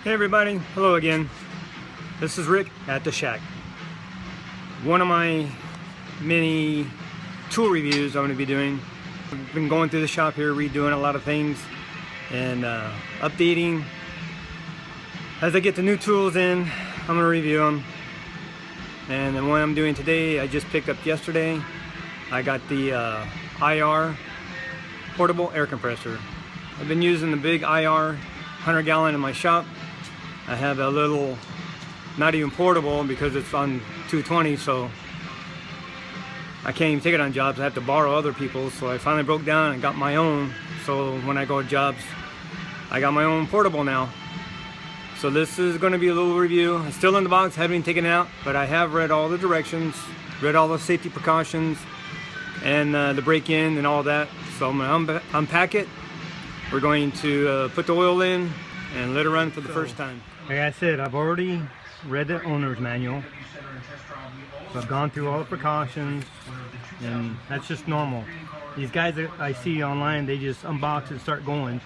Hey everybody, hello again. This is Rick at the Shack. One of my many tool reviews I'm going to be doing. I've been going through the shop here, redoing a lot of things and updating. As I get the new tools in, I'm going to review them. And the one I'm doing today, I just picked up yesterday. I got the IR portable air compressor. I've been using the big IR 100-gallon in my shop. I have a little, not even portable because it's on 220, so I can't even take it on jobs. I have to borrow other people's, so I finally broke down and got my own. So when I go to jobs, I got my own portable now. So this is going to be a little review. It's still in the box, haven't even taken it out, but I have read all the directions, read all the safety precautions, and the break-in and all that. So I'm going to unpack it. We're going to put the oil in and let it run for the first time. Like I said, I've already read the owner's manual. So I've gone through all the precautions, and that's just normal. These guys that I see online, they just unbox and start going.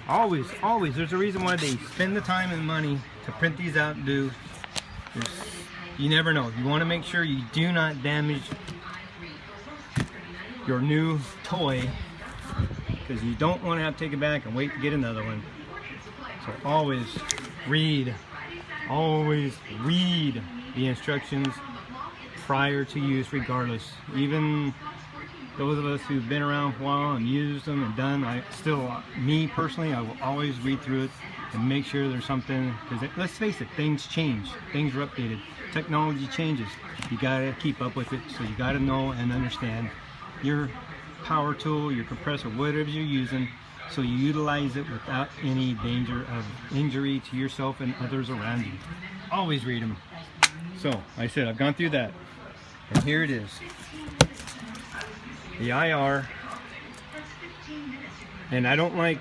Always, there's a reason why they spend the time and money to print these out and do. You never know. You want to make sure you do not damage your new toy, because you don't want to have to take it back and wait to get another one. So always read the instructions prior to use, regardless. Even those of us who've been around for a while and used them and done, me personally, I will always read through it and make sure there's something, because let's face it, things change, things are updated, technology changes. You gotta keep up with it, so you gotta know and understand your power tool, your compressor, whatever you're using, so you utilize it without any danger of injury to yourself and others around you. Always read them. So, like I said, I've gone through that. And here it is. The IR. And I don't like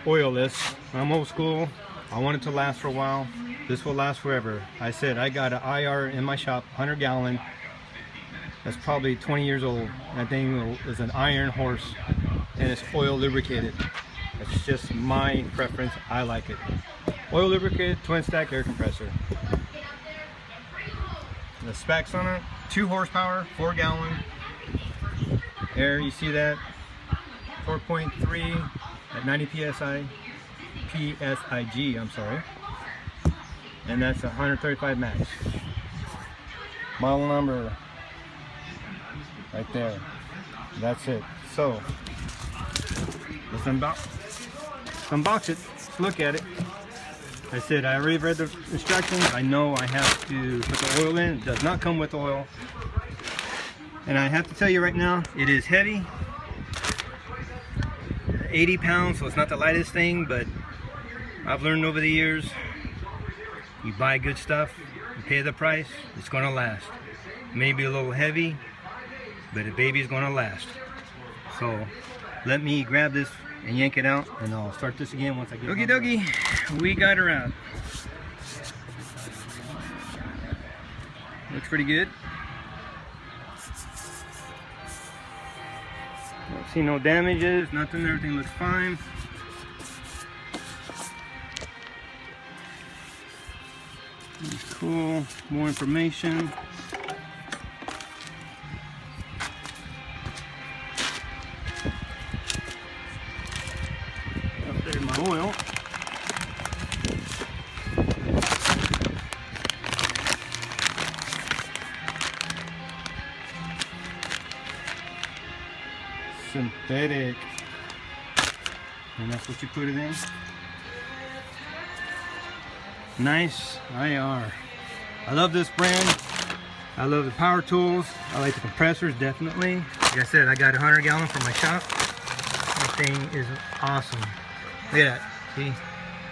oilless. I'm old school. I want it to last for a while. This will last forever. I said I got an IR in my shop, 100-gallon. That's probably 20 years old. That thing is an iron horse, and it's oil lubricated. That's just my preference. I like it. Oil lubricated Twinstack air compressor. The specs on it: 2 horsepower, 4-gallon. Air, you see that? 4.3 at 90 PSI, PSIG. I'm sorry. And that's 135 max. Model number. Right there. That's it. So let's unbox it. Let's look at it. I said I already read the instructions. I know I have to put the oil in. It does not come with oil. And I have to tell you right now, it is heavy. 80 pounds, so it's not the lightest thing, but I've learned over the years, you buy good stuff, you pay the price, it's gonna last. Maybe a little heavy, but the baby's gonna last. So let me grab this and yank it out, and I'll start this again once I get it. Okie dokie, we got her out. Looks pretty good. Don't see no damages, nothing, everything looks fine. Cool, more information. My oil. Synthetic. And that's what you put it in. Nice IR. I love this brand. I love the power tools. I like the compressors, definitely. Like I said, I got a 100-gallon from my shop. This thing is awesome. Look at that. See?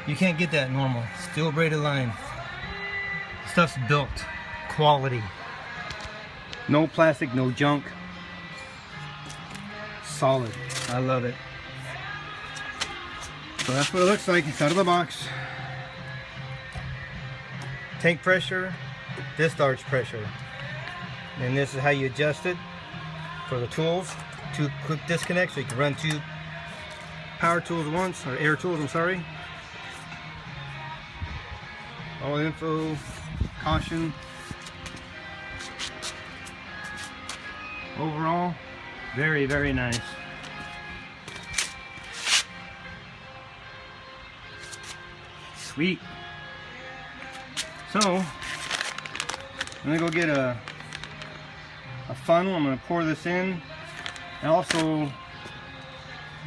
You can't get that normal. Steel braided line. Stuff's built. Quality. No plastic, no junk. Solid. I love it. So that's what it looks like inside of the box. Tank pressure, discharge pressure. And this is how you adjust it for the tools. 2 quick disconnects, so you can run 2 power tools at once, or air tools, I'm sorry. all info, caution. Overall, very, very nice. Sweet. So, I'm gonna go get a funnel. I'm gonna pour this in. And also,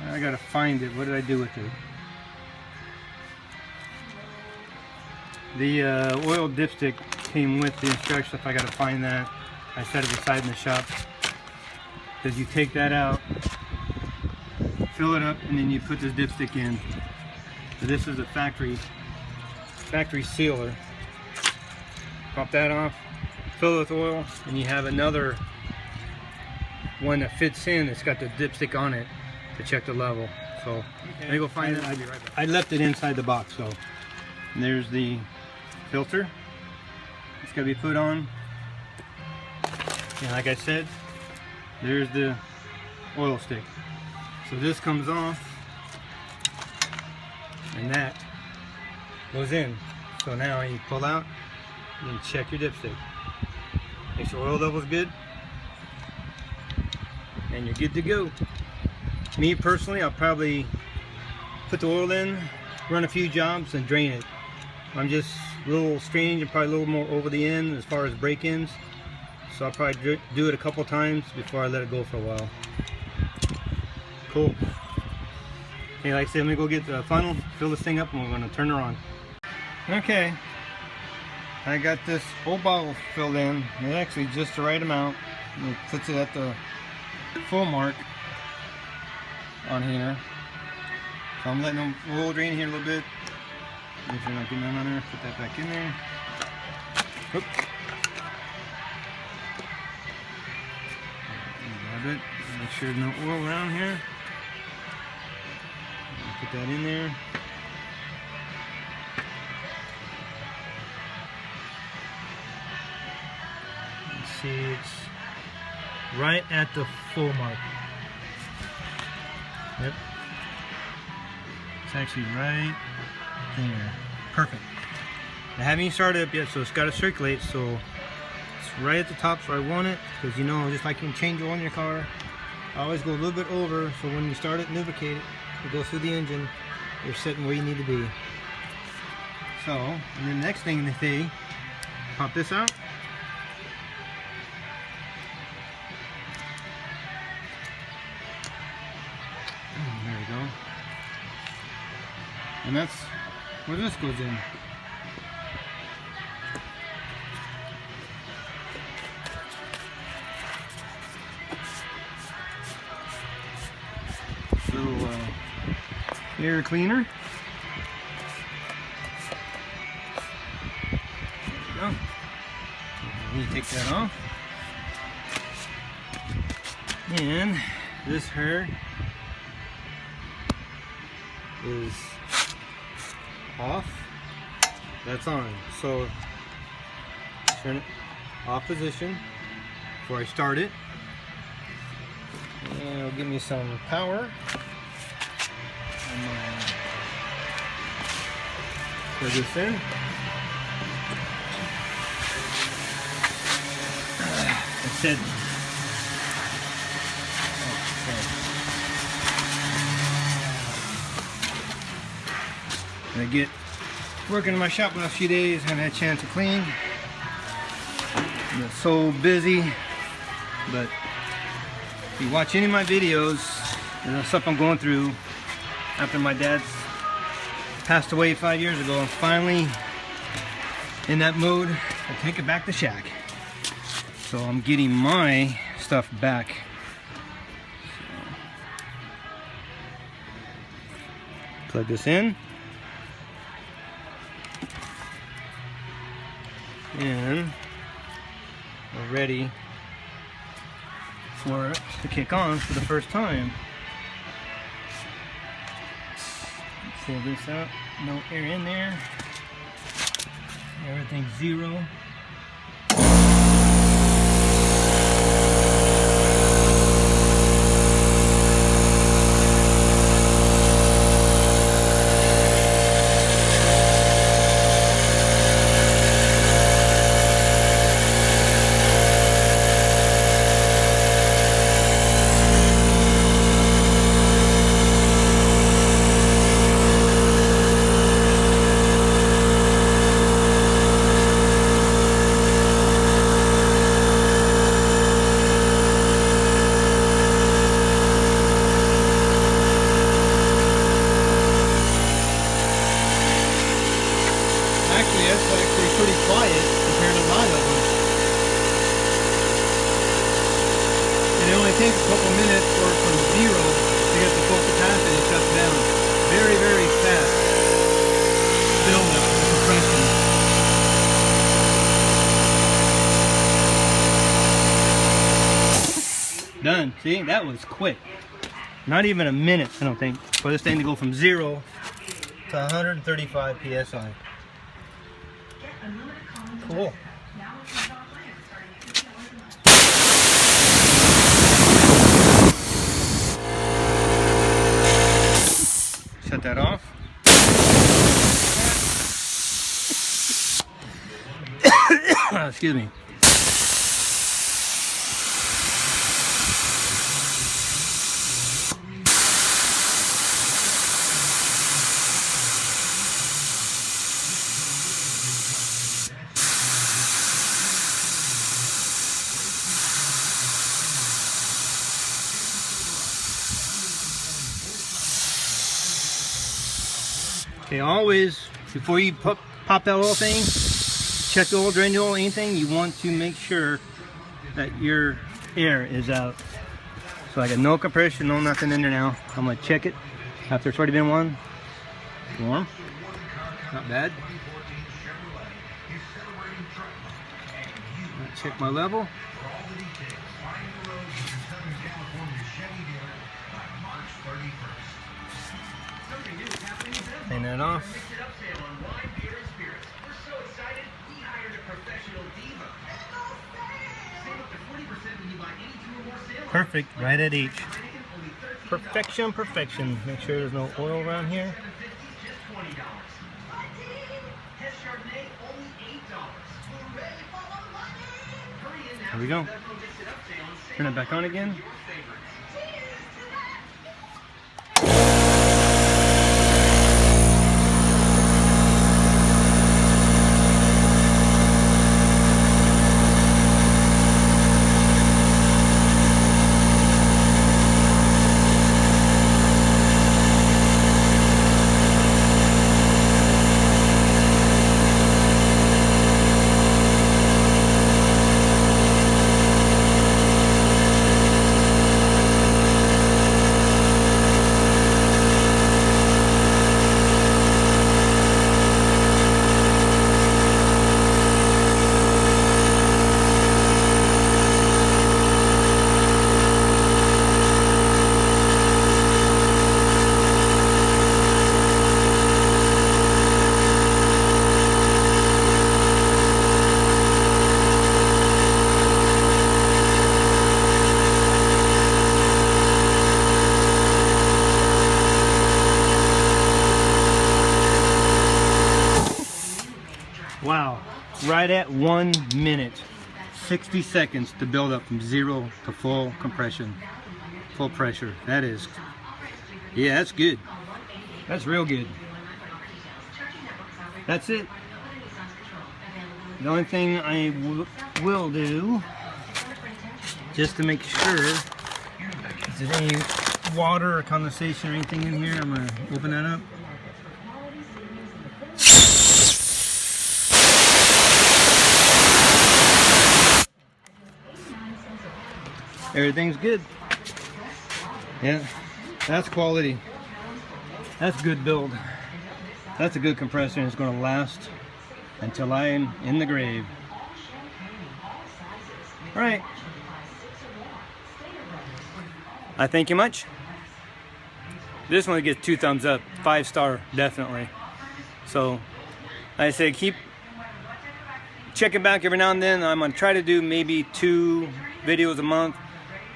I gotta find it. What did I do with it? The oil dipstick came with the instructions. If I gotta find that, I set it aside in the shop. Because you take that out, fill it up, and then you put this dipstick in. So this is a factory sealer. Pop that off, fill it with oil, and you have another one that fits in. It's got the dipstick on it to check the level. So let me go find it. I'll be right back. I left it inside the box. So and there's the filter. It's got to be put on. And like I said, there's the oil stick. So this comes off, and that goes in. So now you pull out and check your dipstick. Make sure oil level's good, and you're good to go. Me personally, I'll probably put the oil in, run a few jobs, and drain it. I'm just a little strange and probably a little more over the end as far as break-ins. So I'll probably do it a couple times before I let it go for a while. Cool. Okay, like I said, I'm gonna go get the funnel, fill this thing up, and we're gonna turn her on. Okay, I got this whole bottle filled in. It's actually just the right amount. It puts it at the full mark on here. So I'm letting the oil drain here a little bit. Make sure you're not getting none on there. Put that back in there. Oop. Grab it. Make sure there's no oil around here. Put that in there. Let's see, it's right at the full mark. Yep. It's actually right there. Perfect. I haven't even started up yet, so it's got to circulate. So it's right at the top, so I want it, because you know, just like you can change oil in your car, I always go a little bit over, so when you start it, lubricate it, it goes through the engine, you're sitting where you need to be. So, and then the next thing they say, pop this out. There we go. And that's where this goes in. Little air cleaner. There we go. You take that off. And this here is off. That's on. So turn it off position before I start it. And it'll give me some power. Plug this in. I said, I get working in my shop the last few days, haven't had a chance to clean. I'm been so busy, but if you watch any of my videos, there's stuff I'm going through after my dad's passed away 5 years ago. I'm finally in that mood to take it back to shack. So I'm getting my stuff back. So, plug this in. And we're ready for it to kick on for the first time. Pull this out, no air in there, everything's zero. that's actually pretty quiet compared to a lot of them. And it only takes a couple minutes for it from 0 to get the full capacity shut down. Very, very fast build-up of compression. Done. See, that was quick. Not even a minute, I don't think, for this thing to go from 0 to 135 PSI. Cool. Shut that off. Excuse me. Okay, always, before you pop that oil thing, check the oil, drain the oil, anything, you want to make sure that your air is out. So I got no compression, no nothing in there now. I'm gonna check it after it's already been warm. Not bad. Check my level. Clean that off. Perfect, right at H. Perfection, perfection. Make sure there's no oil around here. There we go. Turn it back on again. Wow, right at 1 minute, 60 seconds to build up from 0 to full compression, full pressure. That is, yeah, that's good. That's real good. That's it. The only thing I will do, just to make sure, is there any water or condensation or anything in here? I'm going to open that up. Everything's good. Yeah, that's quality. That's good build. That's a good compressor, and it's going to last until I am in the grave. All right. I thank you much. This one gets 2 thumbs up, 5-star definitely. So I say keep checking back every now and then. I'm gonna try to do maybe 2 videos a month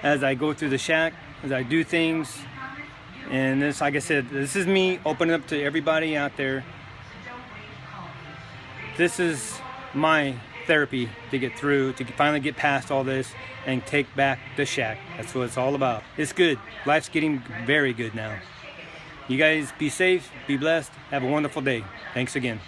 as I go through the shack, as I do things. And this, like I said, this is me opening up to everybody out there. This is my therapy to get through, to finally get past all this and take back the shack. That's what it's all about. It's good. Life's getting very good now. You guys be safe, be blessed, have a wonderful day. Thanks again.